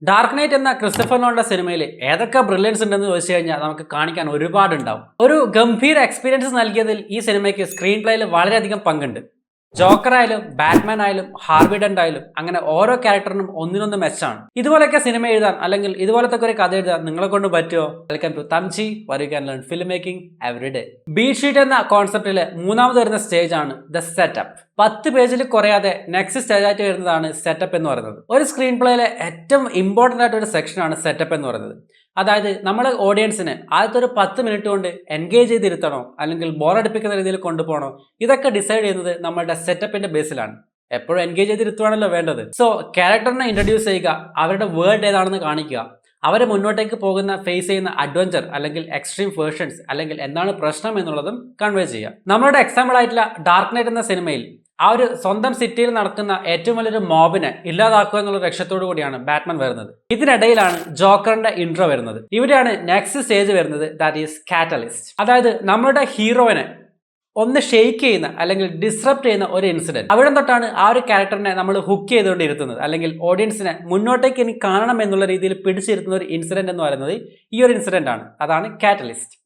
Dark night എന്ന Christopher നോളന്റെ സിനിമയിൽ ഏതൊക്കെ ബ്രില്യൻസ് ഉണ്ടെന്ന് ചോദിച്ചു കഴിഞ്ഞാൽ നമുക്ക് കാണിക്കാൻ ഒരുപാടുണ്ടാവും. ഒരു ഗംഭീര എക്സ്പീരിയൻസ് നൽകിയതിൽ ഈ സിനിമയ്ക്ക് സ്ക്രീൻ പ്ലേയിൽ വളരെയധികം പങ്കുണ്ട്. ജോക്കർ ആയാലും ബാറ്റ്മാൻ ആയാലും ഹാർവി ഡെന്റ് ആയാലും അങ്ങനെ ഓരോ ക്യാരക്ടറിനും ഒന്നിനൊന്ന് മെച്ചാണ്. ഇതുപോലൊക്കെ സിനിമ എഴുതാൻ അല്ലെങ്കിൽ ഇതുപോലത്തെ ഒരു കഥ എഴുതാൻ നിങ്ങളെ കൊണ്ട് പറ്റുമോ? വെൽക്കം ടു തംജി where you can learn film making every day. Beat sheet എന്ന കോൺസെപ്റ്റിലെ മൂന്നാമത് വരുന്ന സ്റ്റേജ് ആണ് ദ സെറ്റപ്പ്. 10 പേജിൽ കുറയാതെ നെക്സ്റ്റ് സ്റ്റേജ് ആയിട്ട് വരുന്നതാണ് സെറ്റപ്പ് എന്ന് പറയുന്നത്. ഒരു സ്ക്രീൻ പ്ലേയിലെ ഏറ്റവും ഇമ്പോർട്ടൻ്റ് ആയിട്ട് ഒരു സെക്ഷനാണ് സെറ്റപ്പ് എന്ന് പറയുന്നത്. അതായത് നമ്മുടെ ഓഡിയൻസിന് ആദ്യത്തെ ഒരു 10 മിനിറ്റ് കൊണ്ട് എൻഗേജ് ചെയ്തിരുത്തണോ അല്ലെങ്കിൽ ബോറടിപ്പിക്കുന്ന രീതിയിൽ കൊണ്ടുപോകണോ, ഇതൊക്കെ ഡിസൈഡ് ചെയ്യുന്നത് നമ്മളുടെ സെറ്റപ്പിന്റെ ബേസിലാണ്. എപ്പോഴും എൻഗേജ് ചെയ്തിരുത്തുവാണല്ലോ വേണ്ടത്. സോ ക്യാരക്ടറിനെ ഇൻട്രൊഡ്യൂസ് ചെയ്യുക, അവരുടെ വേൾഡ് ഏതാണെന്ന് കാണിക്കുക, അവരെ മുന്നോട്ടേക്ക് പോകുന്ന ഫേസ് ചെയ്യുന്ന അഡ്വഞ്ചർ അല്ലെങ്കിൽ എക്സ്ട്രീം വേർഷൻസ് അല്ലെങ്കിൽ എന്താണ് പ്രശ്നം എന്നുള്ളതും കൺവേ ചെയ്യുക. നമ്മളുടെ എക്സാമ്പിൾ ആയിട്ടുള്ള ഡാർക്ക് നൈറ്റ് എന്ന സിനിമയിൽ ആ ഒരു സ്വന്തം സിറ്റിയിൽ നടക്കുന്ന ഏറ്റവും വലിയൊരു മോബിനെ ഇല്ലാതാക്കുക എന്നുള്ള ലക്ഷ്യത്തോടു കൂടിയാണ് ബാറ്റ്മാൻ വരുന്നത്. ഇതിനിടയിലാണ് ജോക്കറിന്റെ ഇൻട്രോ വരുന്നത്. ഇവിടെയാണ് നെക്സ്റ്റ് സ്റ്റേജ് വരുന്നത്, ദാറ്റ് ഈസ് കാറ്റലിസ്റ്റ്. അതായത് നമ്മുടെ ഹീറോയിനെ ഒന്ന് ഷെയ്ക്ക് ചെയ്യുന്ന അല്ലെങ്കിൽ ഡിസ്റപ്റ്റ് ചെയ്യുന്ന ഒരു ഇൻസിഡന്റ്. അവിടെ തൊട്ടാണ് ആ ഒരു ക്യാരക്ടറിനെ നമ്മൾ ഹുക്ക് ചെയ്തുകൊണ്ടിരുത്തുന്നത് അല്ലെങ്കിൽ ഓഡിയൻസിനെ മുന്നോട്ടേക്ക് എനിക്ക് കാണണം എന്നുള്ള രീതിയിൽ പിടിച്ചിരുത്തുന്ന ഒരു ഇൻസിഡന്റ് എന്ന് പറയുന്നത് ഈ ഒരു ഇൻസിഡന്റ് ആണ്. അതാണ് കാറ്റലിസ്റ്റ്.